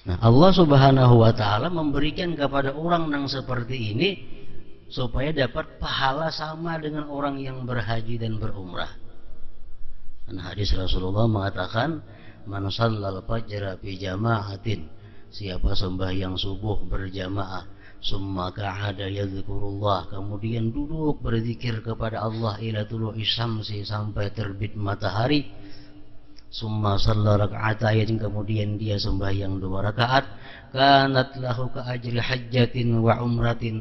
Nah, Allah Subhanahu wa taala memberikan kepada orang yang seperti ini supaya dapat pahala sama dengan orang yang berhaji dan berumrah. Dan hadis Rasulullah mengatakan, "Man shallal fajra fi jama'atin," siapa sembahyang subuh berjamaah, summa qa'ada yadhkurullah, kemudian duduk berzikir kepada Allah ila tulu'i syamsi, sampai terbit matahari, summa shalla raka'atain, kemudian dia sembahyang 2 rakaat, kanat lahu ka ajri hajjatin wa umratin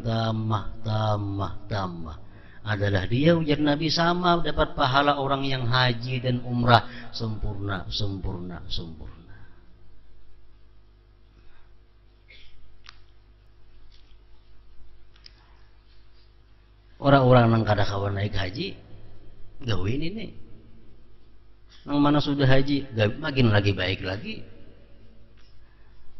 tammah. Adalah dia, ujar Nabi, sama dapat pahala orang yang haji dan umrah sempurna. Orang-orang yang kada kawan naik haji gawin ini, yang mana sudah haji makin lagi baik lagi.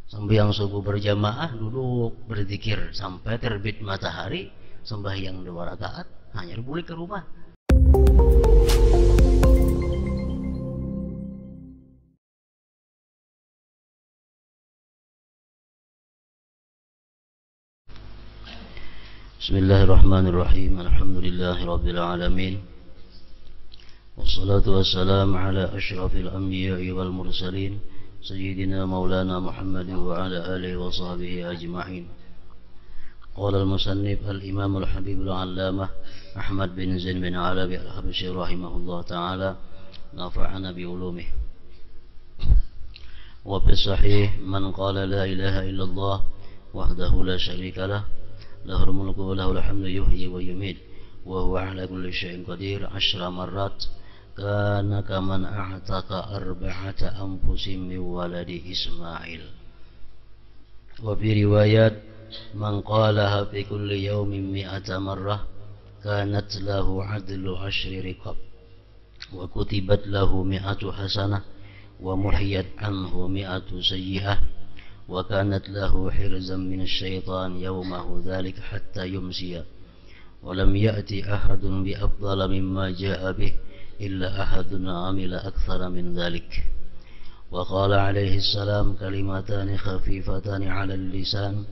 Sembahyang subuh berjamaah, duduk berzikir sampai terbit matahari, sembahyang 2 rakaat, hanya boleh ke rumah. Bismillahirrahmanirrahim. Alhamdulillahirabbil alamin. Wassalatu wassalamu ala asyrafil anbiya'i wal mursalin, sayyidina maulana Muhammadin wa ala alihi wa sahbihi ajma'in. Qala al-musannif al-imam al-habib al-allamah Ahmad bin Zain bin Alawi al-Habsyi rahimahullah ta'ala, nafa'ana bi ulumihi. Wa fi sahih, man qala la ilaha illallah wahdahu la syarika lah, lahul mulku wa lahul hamdu yuhyi wa yumiit wa huwa ala kulli syai'in qadir 10 marrat, kana kaman a'taqa 4 anfusin min waladi Ismail. Wa fi riwayat, man qalaha fi kulli yawmin 100 marrah kanat lahu 'adlu 10 riqab wa kutibat lahu 100 hasanah wa muhiyat anhu 100 sayyi'ah wa kanat lahu hirzan min asy-syaitan yawmahu dzalik hatta yumsiya wa lam ya'ti ahadun bi afdala mimma jaa'a bih illa ahadun 'amila aktsara min dzalik. Wa qala alaihi salam, kalimatani khafifatani 'ala al-lisan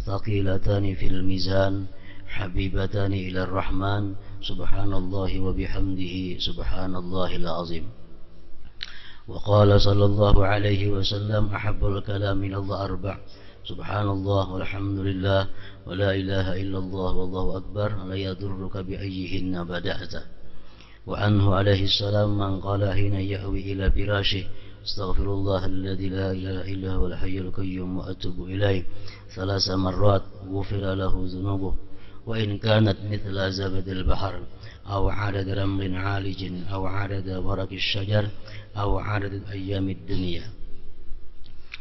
thaqilatani fil mizan habibatani ila ar-rahman, subhanallahi wa bihamdihi subhanallahil azim. Wa qala sallallahu alaihi wasallam, ahabbul kalam ila Allah 4, subhanallah walhamdulillah wa la ilaha illallah wallahu akbar, la yadurruka bi ayyihinna bada'ta. Wa anhu alaihi salam, man qala hina ya'wi ila firashih, astaghfirullah alladzi la ilaha illa huwal hayyul qayyum wa atubu ilaih 3 marrat, ghufira lahu dhunubuh wa in kanat mithla zabadil bahr aw 'adad ramlin 'alijin aw 'adad waraqis syajar aw 'adad ayyamid dunya.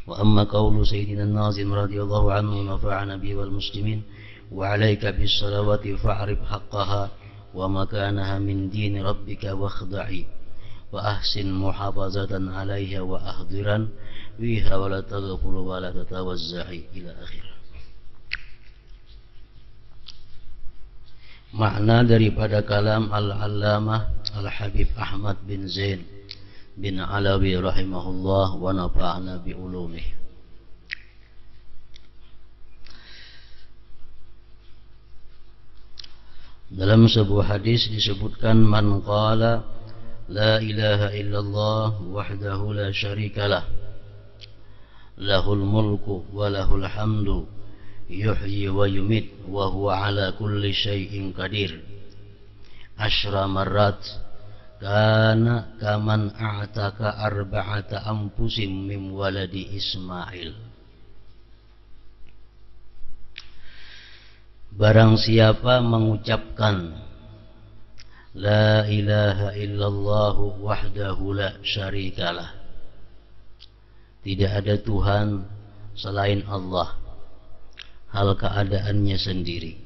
Wa amma qawlu sayyidina an-Nazim radhiyallahu anhu, nafa'ana bi wal muslimin wa 'alaika bis salawati fa'rif haqqaha wa makanaha min dini rabbika wakhda'i wa ahsin muhafazatan 'alaiha wa ahdiran biha wa la taghfur wa la tatawazza'i ila akhir. Makna daripada kalam al-allamah al-habib Ahmad bin Zain bin Alawi rahimahullah wa nafa'ana bi ulumihi. Dalam sebuah hadis disebutkan, man qala la ilaha illallah wahdahu la syarikalah, lahul mulku wa lahul hamdu yuhyi wa yumit wa huwa ala kulli syai'in qadir 10 marrat, kana kaman a'taka 4 anfusin min waladi Ismail. Barang siapa mengucapkan la ilaha illallah wahdahu la syarikalah, tidak ada Tuhan selain Allah, hal keadaannya sendiri,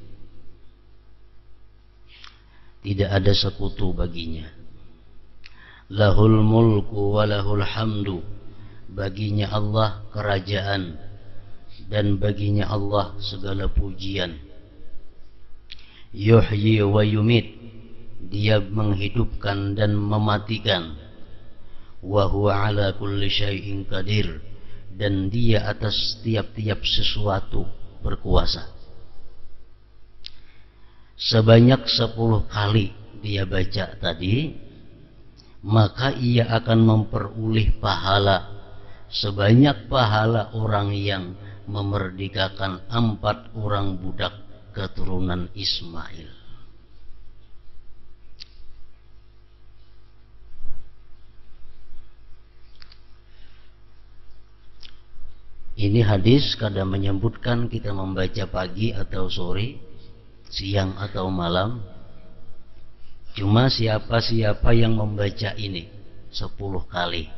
tidak ada sekutu baginya. Lahul mulku wa lahul hamdu, baginya Allah kerajaan dan baginya Allah segala pujian. Yuhyi wa yumit, dia menghidupkan dan mematikan. Wa huwa ala kulli syai'in qadir, dan dia atas tiap-tiap sesuatu berkuasa. Sebanyak 10 kali dia baca tadi, maka ia akan memperoleh pahala sebanyak pahala orang yang memerdekakan 4 orang budak keturunan Ismail. Ini hadis kadang menyebutkan kita membaca pagi atau sore, siang atau malam. Cuma siapa-siapa yang membaca ini 10 kali,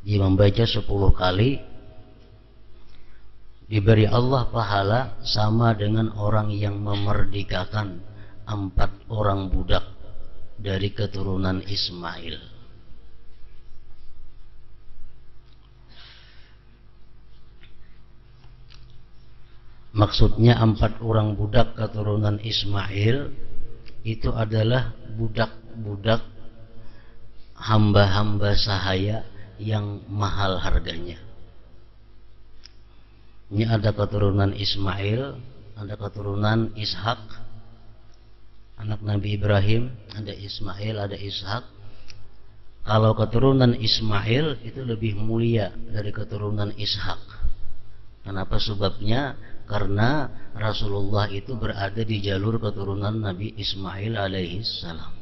dia membaca 10 kali, diberi Allah pahala sama dengan orang yang memerdekakan 4 orang budak dari keturunan Ismail. Maksudnya 4 orang budak keturunan Ismail itu adalah budak-budak hamba-hamba sahaya yang mahal harganya. Ini ada keturunan Ismail, ada keturunan Ishak, anak Nabi Ibrahim, ada Ismail, ada Ishak. Kalau keturunan Ismail itu lebih mulia dari keturunan Ishak. Kenapa sebabnya? Karena Rasulullah itu berada di jalur keturunan Nabi Ismail alaihi salam.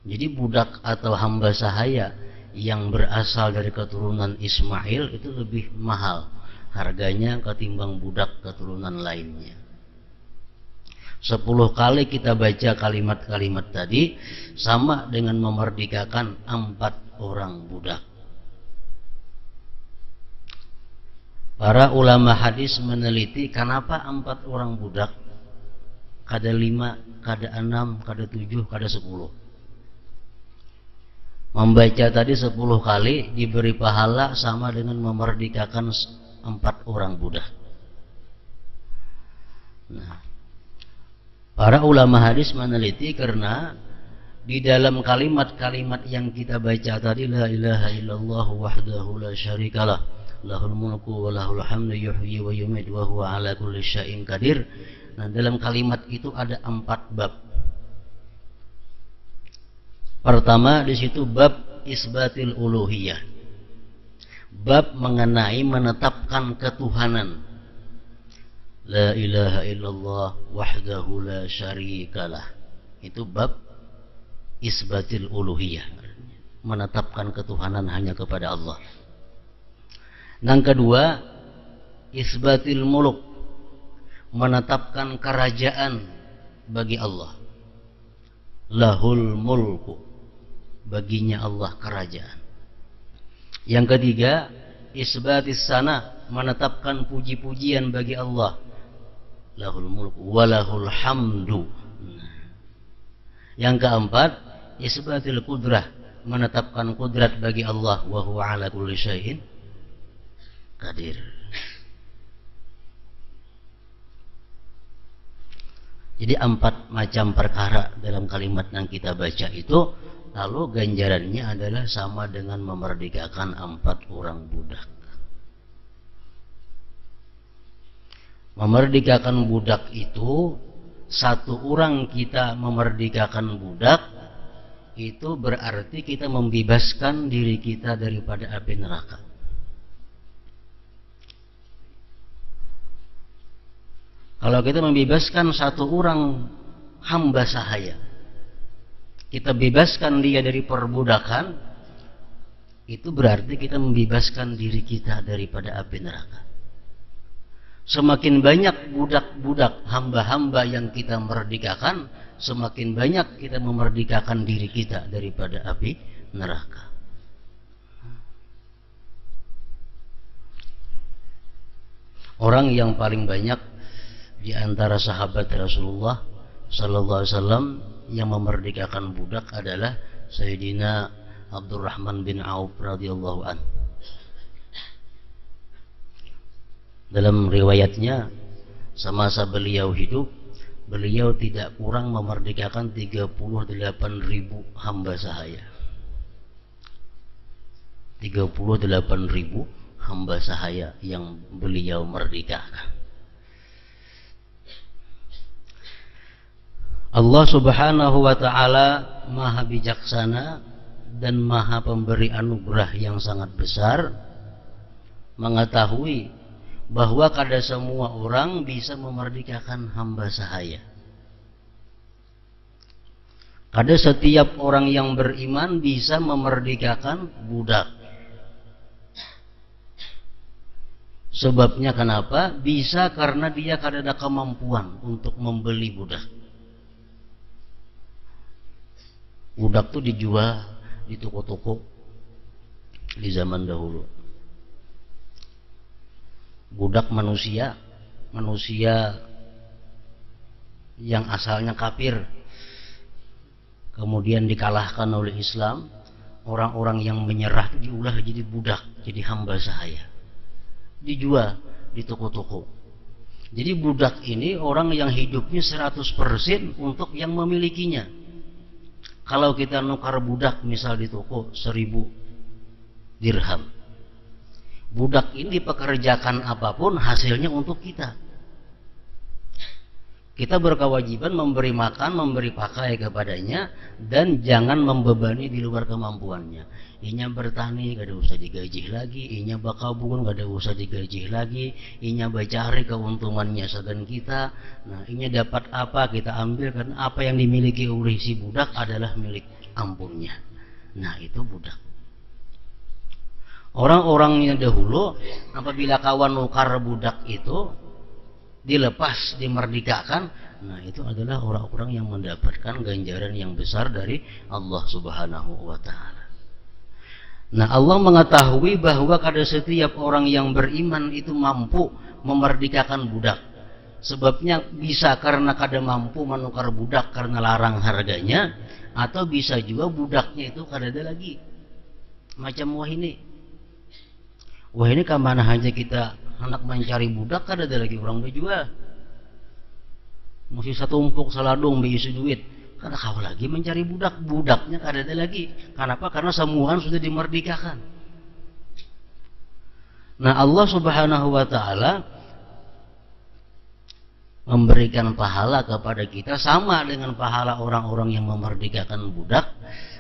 Jadi budak atau hamba sahaya yang berasal dari keturunan Ismail itu lebih mahal harganya ketimbang budak keturunan lainnya. 10 kali kita baca kalimat-kalimat tadi sama dengan memerdekakan 4 orang budak. Para ulama hadis meneliti kenapa 4 orang budak, kada 5, kada 6, kada 7, kada 10. Membaca tadi 10 kali diberi pahala sama dengan memerdekakan 4 orang budak. Nah, para ulama hadis meneliti karena di dalam kalimat-kalimat yang kita baca tadi, la ilaha illallah wahdahu la syarikalah, lahul mulku wa lahul hamdu yuhyi wa yumiit wa huwa ala kulli syai'in qadir. Nah, dalam kalimat itu ada 4 bab. Pertama di situ bab isbatil uluhiyah. Bab mengenai menetapkan ketuhanan. La ilaha illallah wahdahu la syarikalah. Itu bab isbatil uluhiyah. Menetapkan ketuhanan hanya kepada Allah. Yang kedua, isbatil muluk, menetapkan kerajaan bagi Allah. Lahul mulku, baginya Allah kerajaan. Yang ketiga, isbatis sana, menetapkan puji-pujian bagi Allah. Lahul mulku walahul hamdu. Yang keempat, isbatil qudrah, menetapkan kudrat bagi Allah. Wa huwa ala kulli syai'in qadir. Jadi 4 macam perkara dalam kalimat yang kita baca itu, lalu ganjarannya adalah sama dengan memerdekakan 4 orang budak. Memerdekakan budak itu, 1 orang kita memerdekakan budak, itu berarti kita membebaskan diri kita daripada api neraka. Kalau kita membebaskan 1 orang hamba sahaya, kita bebaskan dia dari perbudakan, itu berarti kita membebaskan diri kita daripada api neraka. Semakin banyak budak-budak hamba-hamba yang kita merdekakan, semakin banyak kita memerdekakan diri kita daripada api neraka. Orang yang paling banyak di antara sahabat Rasulullah sallallahu alaihi wasallam yang memerdekakan budak adalah Sayyidina Abdurrahman bin Auf radhiyallahu anhu. Dalam riwayatnya, semasa beliau hidup, beliau tidak kurang memerdekakan 38.000 hamba sahaya. 38.000 hamba sahaya yang beliau merdekakan. Allah Subhanahu wa ta'ala maha bijaksana dan maha pemberi anugerah yang sangat besar, mengetahui bahwa kada semua orang bisa memerdekakan hamba sahaya. Kada setiap orang yang beriman bisa memerdekakan budak. Sebabnya kenapa? Bisa karena dia kada ada kemampuan untuk membeli budak. Budak tuh dijual di toko-toko di zaman dahulu. Budak manusia yang asalnya kafir, kemudian dikalahkan oleh Islam. Orang-orang yang menyerah diulah jadi budak, jadi hamba sahaya, dijual di toko-toko. Jadi budak ini orang yang hidupnya 100% untuk yang memilikinya. Kalau kita nukar budak misal di toko 1.000 dirham, budak ini dipekerjakan apapun hasilnya untuk kita. Kita berkewajiban memberi makan, memberi pakai kepadanya, dan jangan membebani di luar kemampuannya. Inya bertani gak ada usah digaji lagi, inya bakabun gak ada usah digaji lagi, inya bacari keuntungannya sagan kita. Nah, inya dapat apa kita ambil, karena apa yang dimiliki oleh si budak adalah milik ampunnya. Nah, itu budak. Orang-orangnya dahulu apabila kawan nukar budak itu dilepas, dimerdekakan, nah itu adalah orang-orang yang mendapatkan ganjaran yang besar dari Allah Subhanahu wa ta'ala. Nah, Allah mengetahui bahwa kada setiap orang yang beriman itu mampu memerdekakan budak. Sebabnya bisa karena kada mampu menukar budak karena larang harganya, atau bisa juga budaknya itu kada ada lagi. Macam wah ini kemana aja kita anak mencari budak, kada ada lagi orang berjual. Mesti satu tumpuk saladung berisi duit, kada kau lagi mencari budak, budaknya kada ada lagi. Kenapa? Karena semua sudah dimerdekakan. Nah, Allah Subhanahu wa ta'ala memberikan pahala kepada kita sama dengan pahala orang-orang yang memerdekakan budak,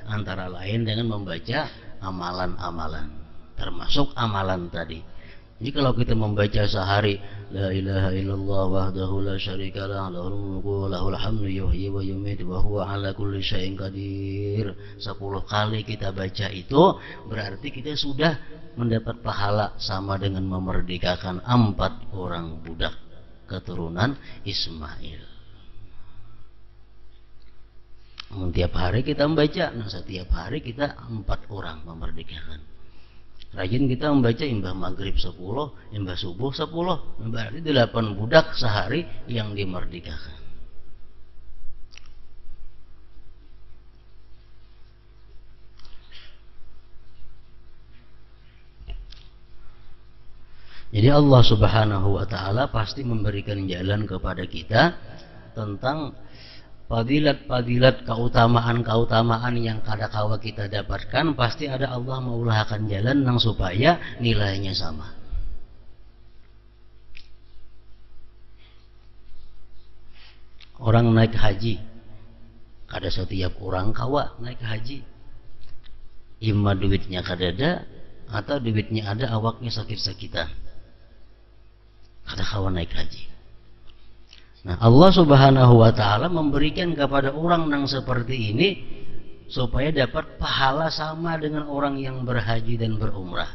antara lain dengan membaca amalan-amalan, termasuk amalan tadi. Jadi kalau kita membaca sehari la ilaha illallah wahdahu la syarikalah lahul mulku wa lahul hamdu yuhyi wa yumiitu wa huwa ala kulli syai'in qadir, 10 kali kita baca itu berarti kita sudah mendapat pahala sama dengan memerdekakan 4 orang budak keturunan Ismail. Tiap hari kita membaca, nah setiap hari kita 4 orang memerdekakan. Rajin kita membaca imbah maghrib 10, imbah subuh 10, berarti 8 budak sehari yang dimerdekakan. Jadi Allah Subhanahu wa ta'ala pasti memberikan jalan kepada kita tentang fadilat-fadilat, keutamaan-keutamaan yang kadakawa kita dapatkan. Pasti ada Allah maulahkan jalan nang supaya nilainya sama. Orang naik haji, kada setiap orang kawa naik haji. Ima duitnya kada ada, atau duitnya ada awaknya sakit-sakitan, kada kawa naik haji. Nah, Allah Subhanahu wa ta'ala memberikan kepada orang yang seperti ini supaya dapat pahala sama dengan orang yang berhaji dan berumrah.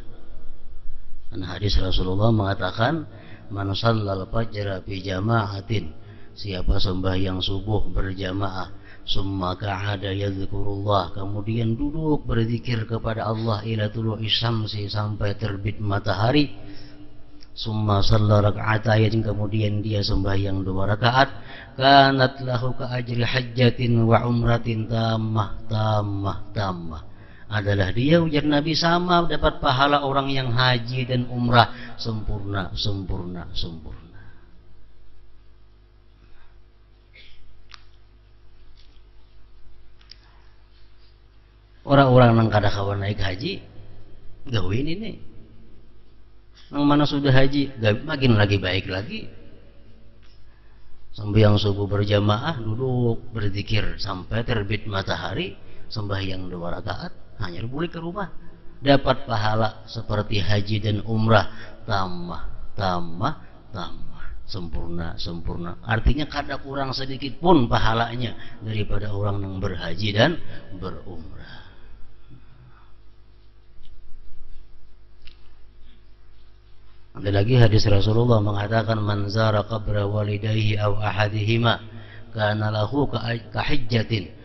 Karena hadis Rasulullah mengatakan, man shallal fajra fi jama'atin, siapa sembahyang subuh berjamaah, summa ka'ada yadhkurullah, kemudian duduk berzikir kepada Allah ila tulu'i syamsi, sampai terbit matahari, summa shalla raka'atayn, kemudian dia sembahyang 2 rakaat, kanat lahu ka ajri hajjatin wa umratin tammah, adalah dia, ujar Nabi, sama dapat pahala orang yang haji dan umrah sempurna. Orang-orang yang kada kawan naik haji gawin ini. Yang mana sudah haji, makin lagi baik lagi. Sembahyang subuh berjamaah, duduk berzikir sampai terbit matahari, sembahyang 2 rakaat, hanya boleh ke rumah. Dapat pahala seperti haji dan umrah, tambah, sempurna. Artinya kada kurang sedikit pun pahalanya daripada orang yang berhaji dan berumrah. Ada lagi hadis Rasulullah mengatakan, man zara qabra walidayhi aw ahadihima kana lahu kahijjatin.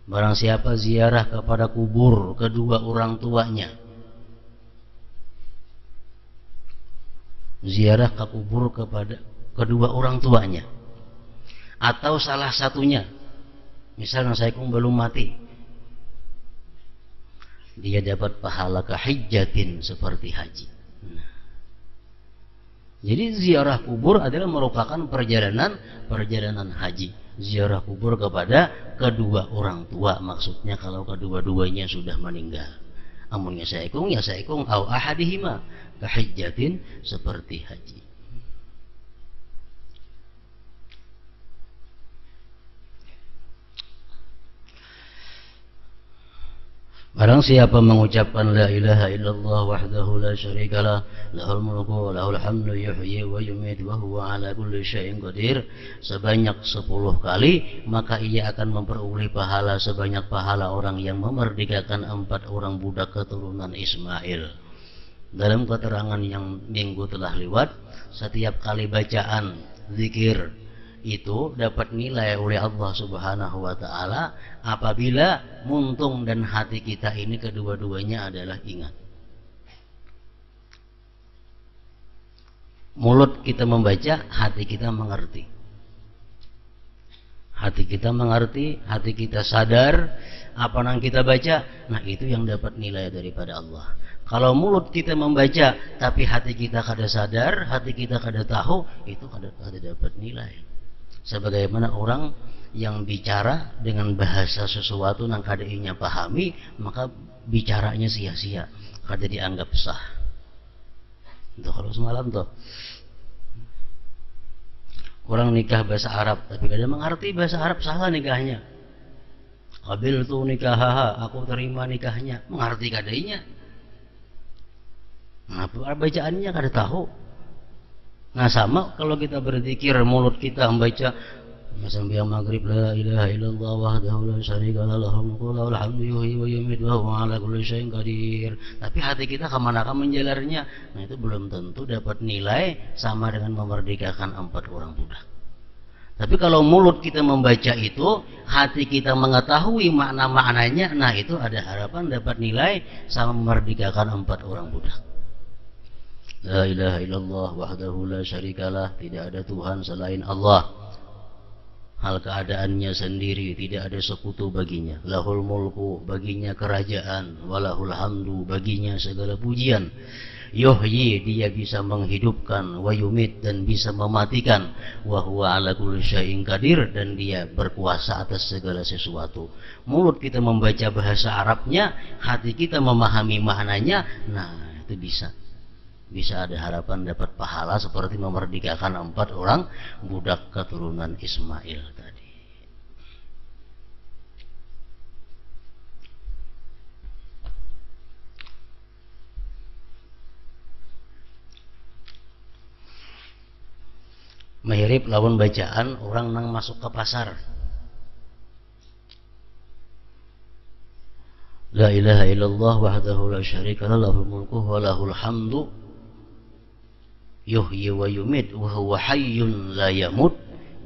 Barang siapa ziarah kepada kubur kedua orang tuanya, ziarah ke kubur kepada kedua orang tuanya atau salah satunya, misalnya saya belum mati, dia dapat pahala kahijjatin seperti haji. Jadi ziarah kubur adalah merupakan perjalanan haji. Ziarah kubur kepada kedua orang tua, maksudnya kalau kedua-duanya sudah meninggal. Amun ya saikung au ahadihima kahijjatin seperti haji. Barang siapa mengucapkan la ilaha illallah wahdahu la syarikalah lahul mulku wa lahul hamdu yuhyi wa yumiitu wa huwa ala kulli syai'in qadir sebanyak 10 kali, maka ia akan memperoleh pahala sebanyak pahala orang yang memerdekakan 4 orang budak keturunan Ismail. Dalam keterangan yang minggu telah lewat, setiap kali bacaan zikir itu dapat nilai oleh Allah Subhanahu wa ta'ala apabila muntung dan hati kita ini kedua-duanya adalah ingat. Mulut kita membaca, hati kita mengerti. Hati kita mengerti, hati kita sadar apa yang kita baca, nah itu yang dapat nilai daripada Allah. Kalau mulut kita membaca tapi hati kita kada sadar, hati kita kada tahu, itu kada dapat nilai. Sebagaimana orang yang bicara dengan bahasa sesuatu yang kada inya pahami, maka bicaranya sia-sia, kada dianggap sah. Itu kalau semalam tuh orang nikah bahasa Arab tapi kada mengerti bahasa Arab, salah nikahnya. Qabil tu nikahaha, aku terima nikahnya, mengerti kadainya. Nah, bacaannya kada tahu. Nah sama kalau kita berzikir, mulut kita membaca sambil maghrib la ilaha illallah wahdahu la syarikalah lahul mulku wa lahul hamdu yuhyi wa yumiitu wa huwa ala kulli syai'in qadir, tapi hati kita kemana-mana menjalarnya, nah itu belum tentu dapat nilai sama dengan memerdekakan 4 orang budak. Tapi kalau mulut kita membaca itu, hati kita mengetahui makna-maknanya, nah itu ada harapan dapat nilai sama memerdekakan 4 orang budak. La ilaha illallah wahdahu la syarikalah, tidak ada Tuhan selain Allah, hal keadaannya sendiri, tidak ada sekutu baginya. Lahul mulku, baginya kerajaan, walahul hamdu, baginya segala pujian. Yuhyi, dia bisa menghidupkan, wa yumit, dan bisa mematikan, wa huwa ala kulli syai'in qadir, dan dia berkuasa atas segala sesuatu. Mulut kita membaca bahasa Arabnya, hati kita memahami maknanya, nah itu bisa ada harapan dapat pahala seperti memerdekakan 4 orang budak keturunan Ismail tadi. Mirip lawan bacaan orang nang masuk ke pasar. La ilaha illallah wahdahu la syarikalah lahul mulku wa lahul hamdu yuhyi wa yumit wa huwa hayyun la yamut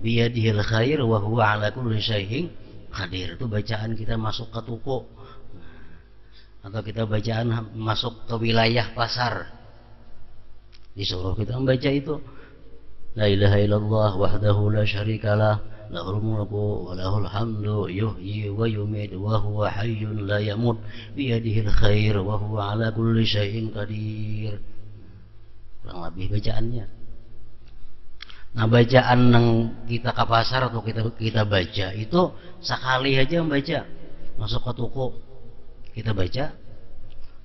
biyadihil khair wa huwa ala kulli syai'in qadir. Itu bacaan kita masuk ke toko atau kita bacaan masuk ke wilayah pasar, disuruh kita membaca itu la ilaha illallah wahdahu la syarikalah lahul mulku wa lahul hamdu yuhyi wa yumit wa huwa hayyun la yamut biyadihil khair wa huwa ala kulli syai'in qadir. Kurang lebih bacaannya. Nah bacaan yang kita ke pasar atau kita baca itu sekali aja membaca, masuk ke toko kita baca,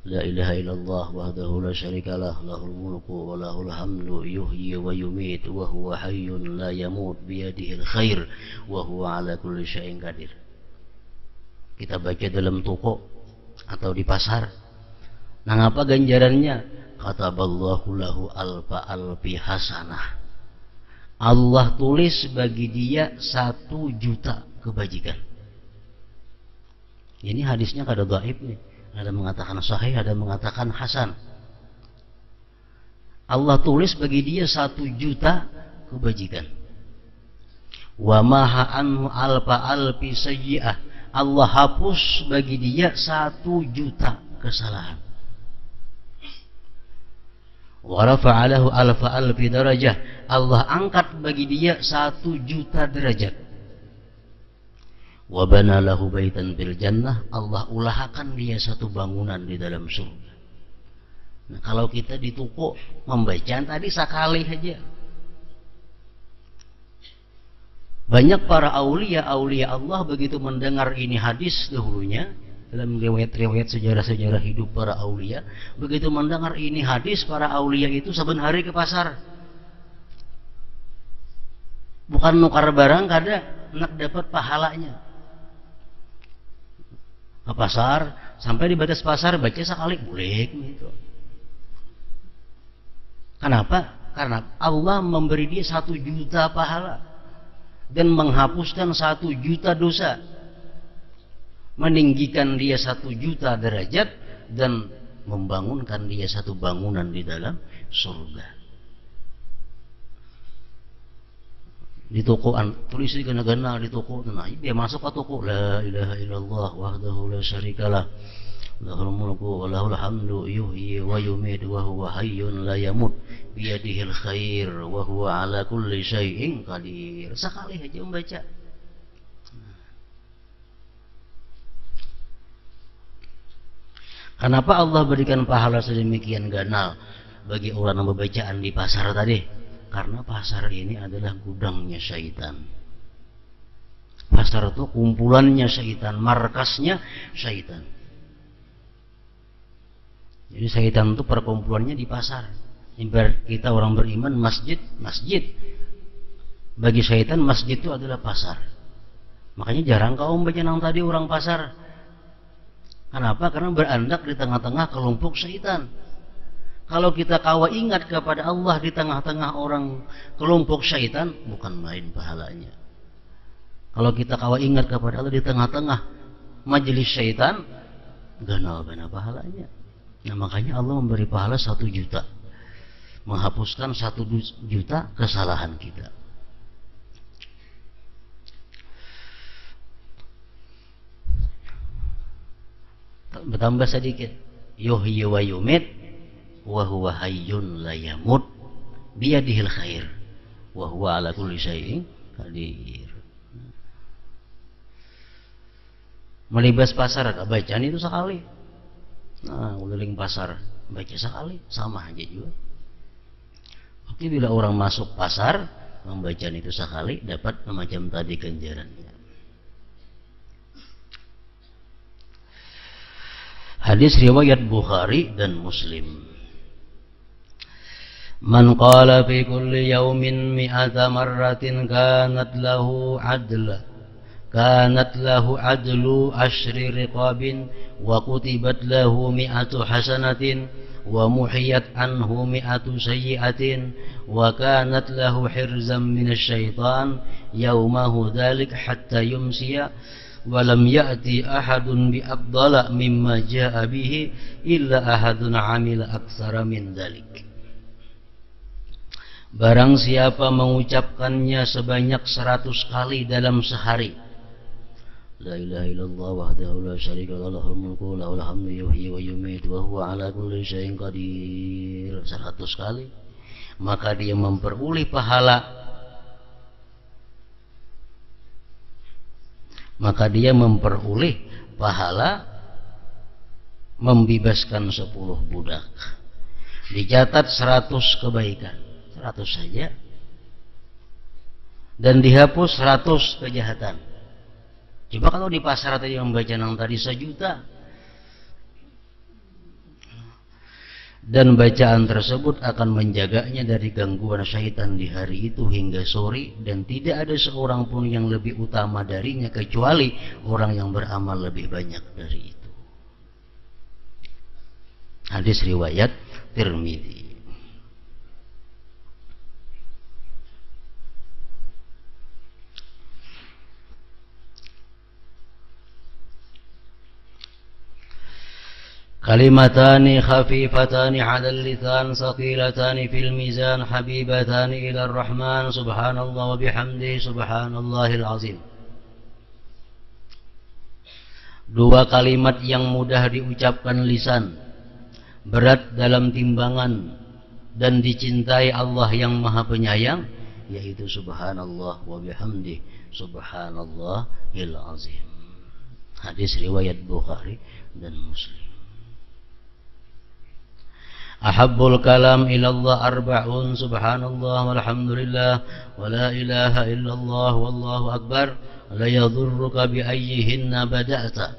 La ilaha illallah wahdahu la syarikalah, lahul mulku wa lahul hamdu, yuhyi wa yumit, wa huwa hayyun la yamut, biyadihil khair, wa huwa ala kulli syai'in qadir. Kita baca dalam toko atau di pasar. Nah, apa ganjarannya? Kataballahu lahu alfa alfi hasanah. Allah tulis bagi dia 1 juta kebajikan. Ini hadisnya kada dhaif nih. Ada mengatakan sahih, ada mengatakan hasan. Allah tulis bagi dia 1 juta kebajikan. Wa maha anhu alfa alfi sayyi'ah. Allah hapus bagi dia 1 juta kesalahan. Wa rafa'alahu alfa alfi darajah. Allah angkat bagi dia 1 juta derajat. Wa bana lahu baitan fil jannah. Allah ulahkan dia 1 bangunan di dalam surga. Nah, kalau kita di toko membaca tadi sekali saja. Banyak para aulia Allah begitu mendengar ini hadis dahulunya dalam riwayat-riwayat sejarah-sejarah hidup para aulia, begitu mendengar ini hadis, para aulia itu saben hari ke pasar. Bukan nukar barang kada, nak dapat pahalanya. Ke pasar, sampai di batas pasar baca sekali boleh gitu. Kenapa? Karena Allah memberi dia 1 juta pahala dan menghapuskan 1 juta dosa, meninggikan dia 1 juta derajat dan membangunkan dia 1 bangunan di dalam surga. Di toko tulis di gana-gana di toko, nah dia masuk ke toko, la ilaha illallah wahdahu la syarikalah, lahul mulku wa lahul hamdu, yuhyi wa yumit, wa huwa hayyun la yamut, biyadihil khair, wa huwa ala kulli syai'in qadir. Sekali aja membaca. Kenapa Allah berikan pahala sedemikian ganal bagi orang yang membacaan di pasar tadi? Karena pasar ini adalah gudangnya syaitan. Pasar itu kumpulannya syaitan, markasnya syaitan. Jadi syaitan itu perkumpulannya di pasar. Ibarat kita orang beriman, masjid. Bagi syaitan masjid itu adalah pasar. Makanya jarang kau membaca nang tadi orang pasar. Kenapa? Karena berandak di tengah-tengah kelompok syaitan. Kalau kita kawa ingat kepada Allah di tengah-tengah orang kelompok syaitan, bukan main pahalanya. Kalau kita kawa ingat kepada Allah di tengah-tengah majelis syaitan, ganal-ganal pahalanya. Nah, makanya Allah memberi pahala 1 juta, menghapuskan 1 juta kesalahan kita. Bertambah sedikit, yuhyi wa yumit, wa huwa hayyun la yamut, biyadihil khair, wa huwa ala kulli syai'in qadir. Melibas pasar, bacaan itu sekali. Nah, keliling pasar baca sekali, sama aja juga. Oke, bila orang masuk pasar membacaan itu sekali, dapat macam tadi ganjarannya. Hadis riwayat Bukhari dan Muslim. Man qala fi kulli yawmin mi'ata marratin kanat lahu adlu ashri riqabin wa kutibat lahu mi'atu hasanatin wa muhiyat anhu mi'atu sayyi'atin wa kanat lahu hirzan minasyaitan yawmahu dhalik hatta yumsiya wa lam ya'ti ahadun bi afdala mimma ja'a bihi illa ahadun amila aktsara min dhalik. Barang siapa mengucapkannya sebanyak 100 kali dalam sehari, la ilaha illallah wahdahu la syarikalah, lahul mulku wa lahul hamdu, yuhyi wa yumit, wa huwa ala kulli syai'in qadir, 100 kali, maka dia memperoleh pahala, membebaskan 10 budak. Dicatat 100 kebaikan, 100 saja, dan dihapus 100 kejahatan. Coba kalau di pasar tadi membaca nang tadi 1 juta, dan bacaan tersebut akan menjaganya dari gangguan syaitan di hari itu hingga sore, dan tidak ada seorang pun yang lebih utama darinya kecuali orang yang beramal lebih banyak dari itu. Hadis riwayat Tirmidzi. Kalimatani khafifatani 'alal lisan thaqilatani fil mizan habibatani ilar rahman subhanallah wa bihamdihi subhanallahil azim. Dua kalimat yang mudah diucapkan lisan, berat dalam timbangan, dan dicintai Allah yang Maha Penyayang, yaitu subhanallah wa bihamdihi subhanallahil azim. Hadis riwayat Bukhari dan Muslim. Ahabbul kalam ilallah arba'un subhanallah walhamdulillah wa la ilaha illallah wallahu akbar la yadhurruka bi ayyihinna bada'ta.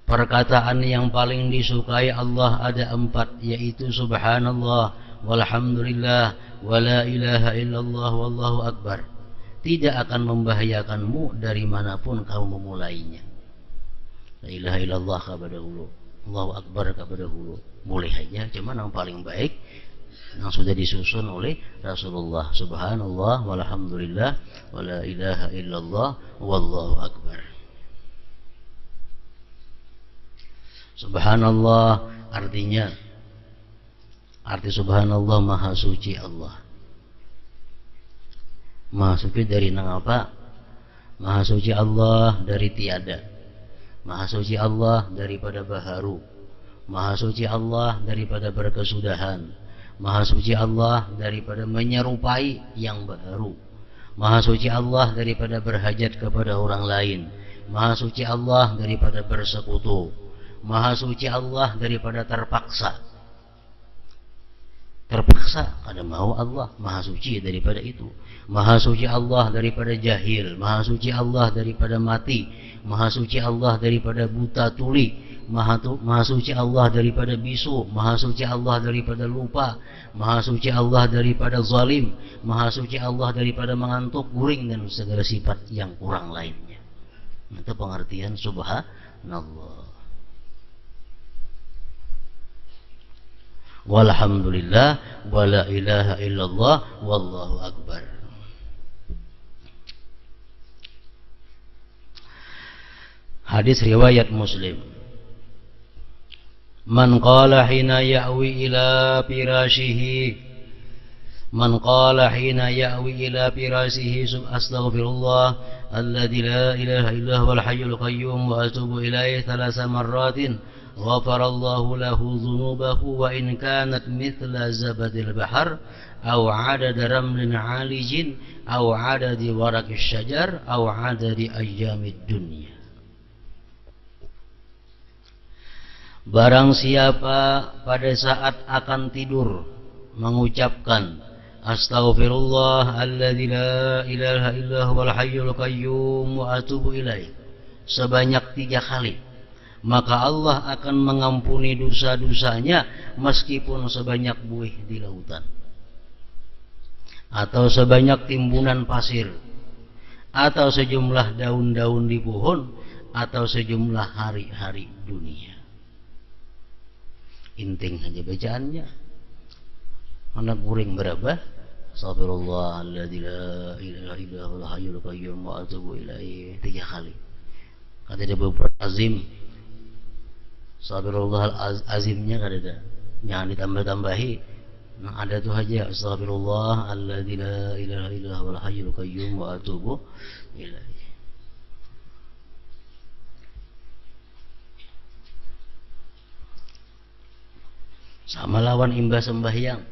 Perkataan yang paling disukai Allah ada 4, yaitu subhanallah walhamdulillah wa la ilaha illallah wallahu akbar. Tidak akan membahayakanmu dari manapun kau memulainya. La ilaha illallah kepada hulu, Allahu akbar kepada hulu. Boleh aja, cuman yang paling baik yang sudah disusun oleh Rasulullah, subhanallah walhamdulillah wa la ilaha illallah wallahu akbar. Subhanallah arti subhanallah maha suci Allah. Maha suci dari apa? Maha suci Allah dari tiada. Maha suci Allah daripada baharu. Maha suci Allah daripada berkesudahan. Maha suci Allah daripada menyerupai yang baru. Maha suci Allah daripada berhajat kepada orang lain. Maha suci Allah daripada bersekutu. Maha suci Allah daripada terpaksa. Karena mau Allah, maha suci daripada itu. Maha suci Allah daripada jahil. Maha suci Allah daripada mati. Maha suci Allah daripada buta tuli. Maha suci Allah daripada bisu. Maha suci Allah daripada lupa. Maha suci Allah daripada zalim. Maha suci Allah daripada mengantuk, guring, dan segala sifat yang kurang lainnya. Itu pengertian subhanallah. Walhamdulillah wa la ilaha illallah wallahu akbar. Hadis riwayat Muslim. Man qala hina ya'wi ila firashihi astaghfirullah alladzi la ilaha illa huwal hayyul qayyum wa atubu ilaihi 3 marratin ghafarallahu lahu dhunubahu wa in kanat mithla zabadil bahar aw 'adada ramlin 'alijin aw 'adadi waraqis syajar aw 'adadi ayyamid dunya. Barang siapa pada saat akan tidur mengucapkan astaghfirullah alladzi la ilaha illa huwal hayyul qayyum wa atubu ilaih sebanyak 3 kali, maka Allah akan mengampuni dosa-dosanya meskipun sebanyak buih di lautan, atau sebanyak timbunan pasir, atau sejumlah daun-daun di pohon, atau sejumlah hari-hari dunia. Inting saja bacaannya. Anak guring berapa? Astaghfirullahalladzi la ilaha illa huwal hayyul qayyum wa atubu ilaihi 3 kali. Kata dia beberapa azim. Astaghfirullah azimnya kada ada. Jangan ditambah-tambahi. Nah, ada tuh aja astaghfirullahalladzi la ilaha illa huwal hayyul qayyum wa atubu ilaihi. Sama lawan imbas sembahyang.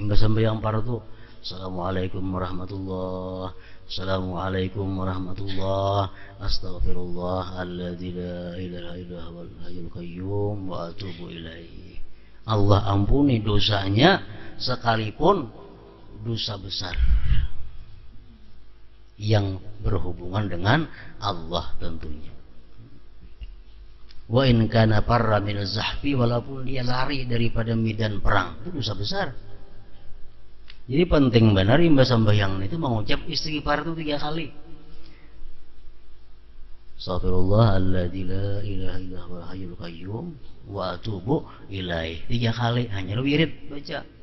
Imbas sembahyang fardu. Assalamualaikum warahmatullah. Assalamualaikum warahmatullah. Astaghfirullahalladzi la ilaha illa huwal hayyul qayyum wa atubu ilaihi. Allah ampuni dosanya sekalipun dosa besar yang berhubungan dengan Allah tentunya. Wa in kana parra min az-zahfi, walaupun dia lari daripada medan perang, itu dosa besar. Jadi penting benar imba sembahyang itu mengucap istighfar itu 3 kali. Astaghfirullahalladzi la ilaha illa huwal hayyul qayyum wa atubu ilaih. 3 kali hanya wirid baca.